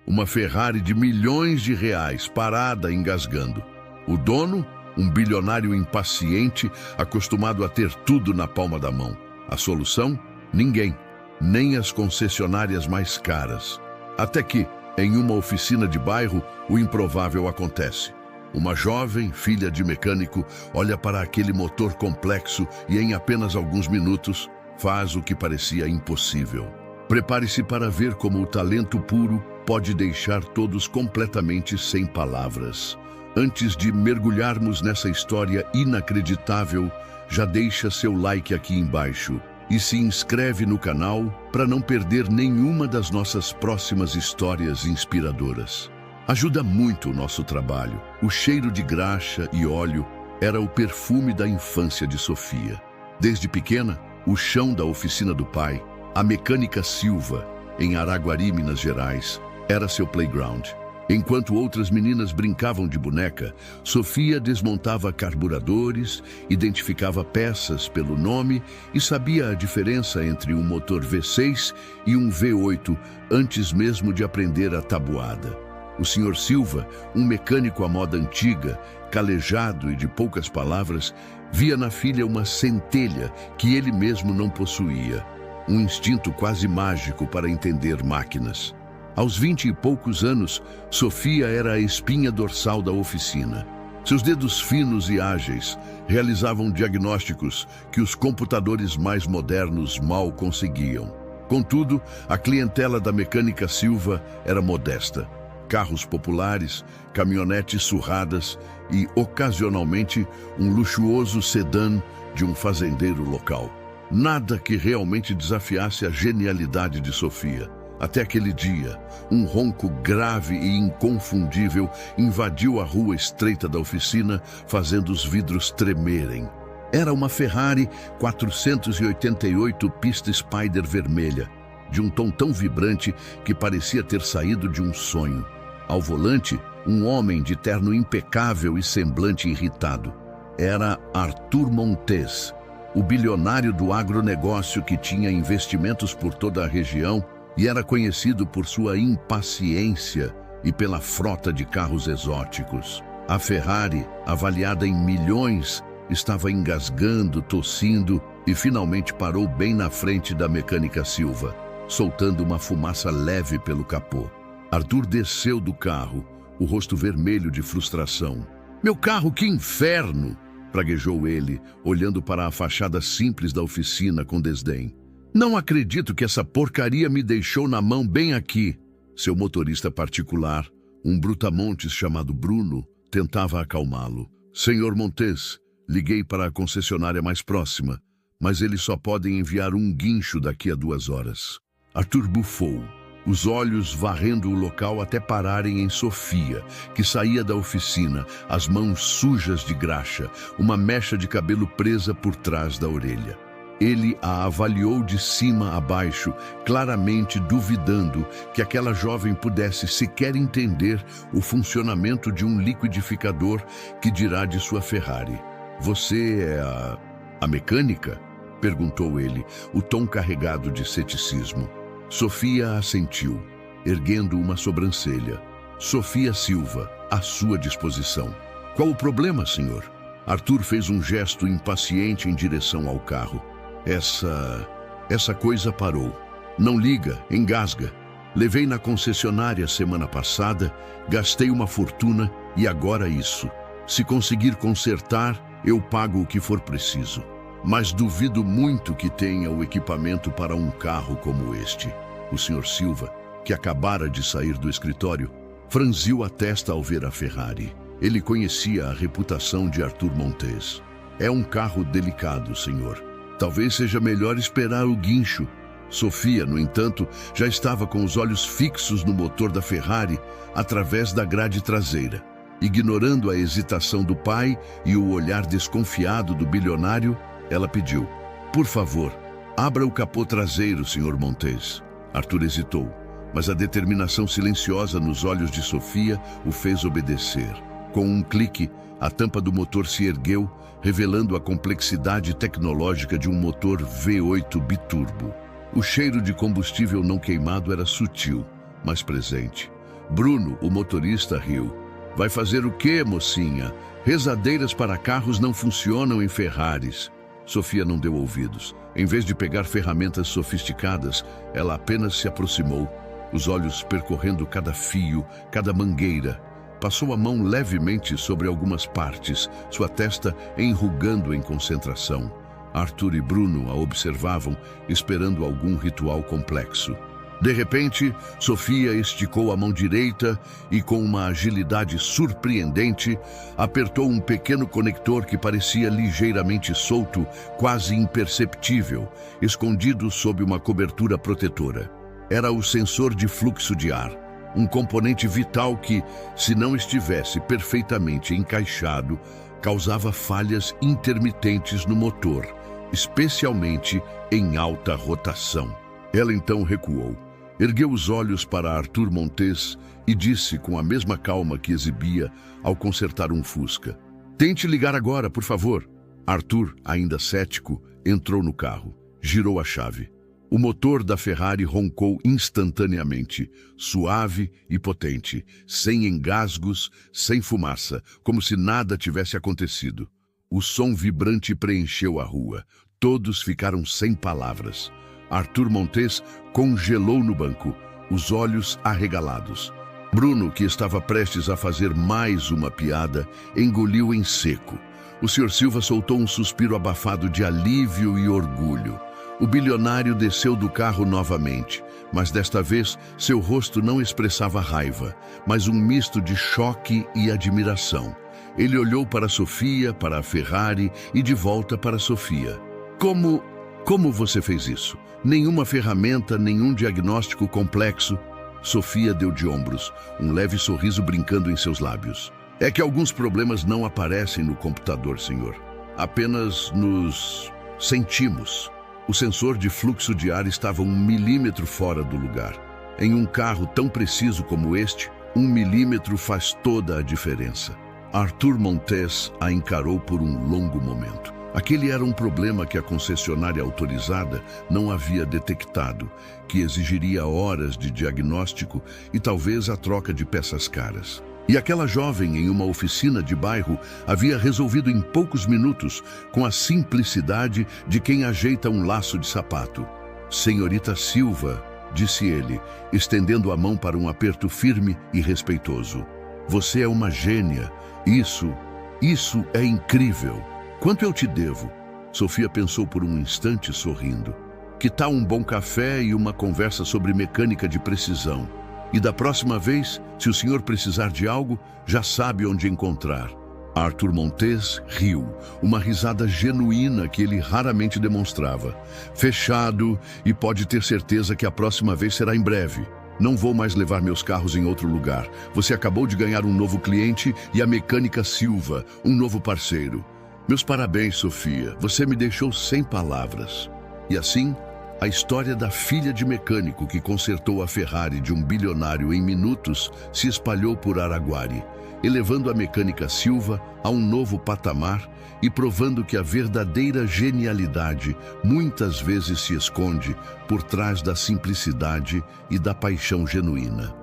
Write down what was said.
Uma Ferrari de milhões de reais, parada, engasgando. O dono, um bilionário impaciente, acostumado a ter tudo na palma da mão. A solução? Ninguém, nem as concessionárias mais caras. Até que, em uma oficina de bairro, o improvável acontece. Uma jovem, filha de mecânico, olha para aquele motor complexo e, em apenas alguns minutos, faz o que parecia impossível. Prepare-se para ver como o talento puro pode deixar todos completamente sem palavras. Antes de mergulharmos nessa história inacreditável, já deixa seu like aqui embaixo e se inscreve no canal para não perder nenhuma das nossas próximas histórias inspiradoras. Ajuda muito o nosso trabalho. O cheiro de graxa e óleo era o perfume da infância de Sofia. Desde pequena, o chão da oficina do pai, a mecânica Silva, em Araguari, Minas Gerais, era seu playground. Enquanto outras meninas brincavam de boneca, Sofia desmontava carburadores, identificava peças pelo nome e sabia a diferença entre um motor V6 e um V8 antes mesmo de aprender a tabuada. O Sr. Silva, um mecânico à moda antiga, calejado e de poucas palavras, via na filha uma centelha que ele mesmo não possuía. Um instinto quase mágico para entender máquinas. Aos 20 e poucos anos, Sofia era a espinha dorsal da oficina. Seus dedos finos e ágeis realizavam diagnósticos que os computadores mais modernos mal conseguiam. Contudo, a clientela da mecânica Silva era modesta. Carros populares, caminhonetes surradas e, ocasionalmente, um luxuoso sedã de um fazendeiro local. Nada que realmente desafiasse a genialidade de Sofia. Até aquele dia, um ronco grave e inconfundível invadiu a rua estreita da oficina, fazendo os vidros tremerem. Era uma Ferrari 488 pista Spider vermelha, de um tom tão vibrante que parecia ter saído de um sonho. Ao volante, um homem de terno impecável e semblante irritado. Era Arthur Montes, o bilionário do agronegócio que tinha investimentos por toda a região e era conhecido por sua impaciência e pela frota de carros exóticos. A Ferrari, avaliada em milhões, estava engasgando, tossindo e finalmente parou bem na frente da mecânica Silva, soltando uma fumaça leve pelo capô. Arthur desceu do carro, o rosto vermelho de frustração. "Meu carro, que inferno!" praguejou ele, olhando para a fachada simples da oficina com desdém. "Não acredito que essa porcaria me deixou na mão bem aqui." Seu motorista particular, um brutamontes chamado Bruno, tentava acalmá-lo. "Senhor Montes, liguei para a concessionária mais próxima, mas eles só podem enviar um guincho daqui a 2 horas." Arthur bufou, os olhos varrendo o local até pararem em Sofia, que saía da oficina, as mãos sujas de graxa, uma mecha de cabelo presa por trás da orelha. Ele a avaliou de cima a baixo, claramente duvidando que aquela jovem pudesse sequer entender o funcionamento de um liquidificador, que dirá de sua Ferrari. "Você é a mecânica?" perguntou ele, o tom carregado de ceticismo. Sofia assentiu, erguendo uma sobrancelha. "Sofia Silva, à sua disposição." "Qual o problema, senhor?" Arthur fez um gesto impaciente em direção ao carro. Essa coisa parou. Não liga, engasga. Levei na concessionária semana passada, gastei uma fortuna e agora isso. Se conseguir consertar, eu pago o que for preciso. Mas duvido muito que tenha o equipamento para um carro como este." O Sr. Silva, que acabara de sair do escritório, franziu a testa ao ver a Ferrari. Ele conhecia a reputação de Arthur Montes. "É um carro delicado, senhor. Talvez seja melhor esperar o guincho." Sofia, no entanto, já estava com os olhos fixos no motor da Ferrari através da grade traseira. Ignorando a hesitação do pai e o olhar desconfiado do bilionário, ela pediu: "Por favor, abra o capô traseiro, Sr. Montes." Arthur hesitou, mas a determinação silenciosa nos olhos de Sofia o fez obedecer. Com um clique, a tampa do motor se ergueu, revelando a complexidade tecnológica de um motor V8 biturbo. O cheiro de combustível não queimado era sutil, mas presente. Bruno, o motorista, riu. Vai fazer o quê, mocinha? Rezadeiras para carros não funcionam em Ferraris. Sofia não deu ouvidos. Em vez de pegar ferramentas sofisticadas, ela apenas se aproximou, os olhos percorrendo cada fio, cada mangueira. Passou a mão levemente sobre algumas partes, sua testa enrugando em concentração. Arthur e Bruno a observavam, esperando algum ritual complexo. De repente, Sofia esticou a mão direita e, com uma agilidade surpreendente, apertou um pequeno conector que parecia ligeiramente solto, quase imperceptível, escondido sob uma cobertura protetora. Era o sensor de fluxo de ar, um componente vital que, se não estivesse perfeitamente encaixado, causava falhas intermitentes no motor, especialmente em alta rotação. Ela então recuou. Ergueu os olhos para Arthur Montes e disse com a mesma calma que exibia ao consertar um Fusca: "Tente ligar agora, por favor." Arthur, ainda cético, entrou no carro, girou a chave. O motor da Ferrari roncou instantaneamente, suave e potente, sem engasgos, sem fumaça, como se nada tivesse acontecido. O som vibrante preencheu a rua. Todos ficaram sem palavras. Arthur Montes congelou no banco, os olhos arregalados. Bruno, que estava prestes a fazer mais uma piada, engoliu em seco. O Sr. Silva soltou um suspiro abafado de alívio e orgulho. O bilionário desceu do carro novamente, mas desta vez seu rosto não expressava raiva, mas um misto de choque e admiração. Ele olhou para Sofia, para a Ferrari e de volta para Sofia. Como você fez isso? Nenhuma ferramenta, nenhum diagnóstico complexo. Sofia deu de ombros, um leve sorriso brincando em seus lábios. É que alguns problemas não aparecem no computador, senhor. Apenas nos sentimos. O sensor de fluxo de ar estava 1 milímetro fora do lugar. Em um carro tão preciso como este, 1 milímetro faz toda a diferença. Arthur Montes a encarou por um longo momento. Aquele era um problema que a concessionária autorizada não havia detectado, que exigiria horas de diagnóstico e talvez a troca de peças caras. E aquela jovem em uma oficina de bairro havia resolvido em poucos minutos, com a simplicidade de quem ajeita um laço de sapato. "Senhorita Silva", disse ele, estendendo a mão para um aperto firme e respeitoso. "Você é uma gênia. Isso é incrível. Quanto eu te devo?" Sofia pensou por um instante, sorrindo. "Que tal um bom café e uma conversa sobre mecânica de precisão? E da próxima vez, se o senhor precisar de algo, já sabe onde encontrar." Arthur Montes riu, uma risada genuína que ele raramente demonstrava. "Fechado, e pode ter certeza que a próxima vez será em breve. Não vou mais levar meus carros em outro lugar. Você acabou de ganhar um novo cliente e a mecânica Silva, um novo parceiro. Meus parabéns, Sofia. Você me deixou sem palavras." E assim, a história da filha de mecânico que consertou a Ferrari de um bilionário em minutos se espalhou por Araguari, elevando a mecânica Silva a um novo patamar e provando que a verdadeira genialidade muitas vezes se esconde por trás da simplicidade e da paixão genuína.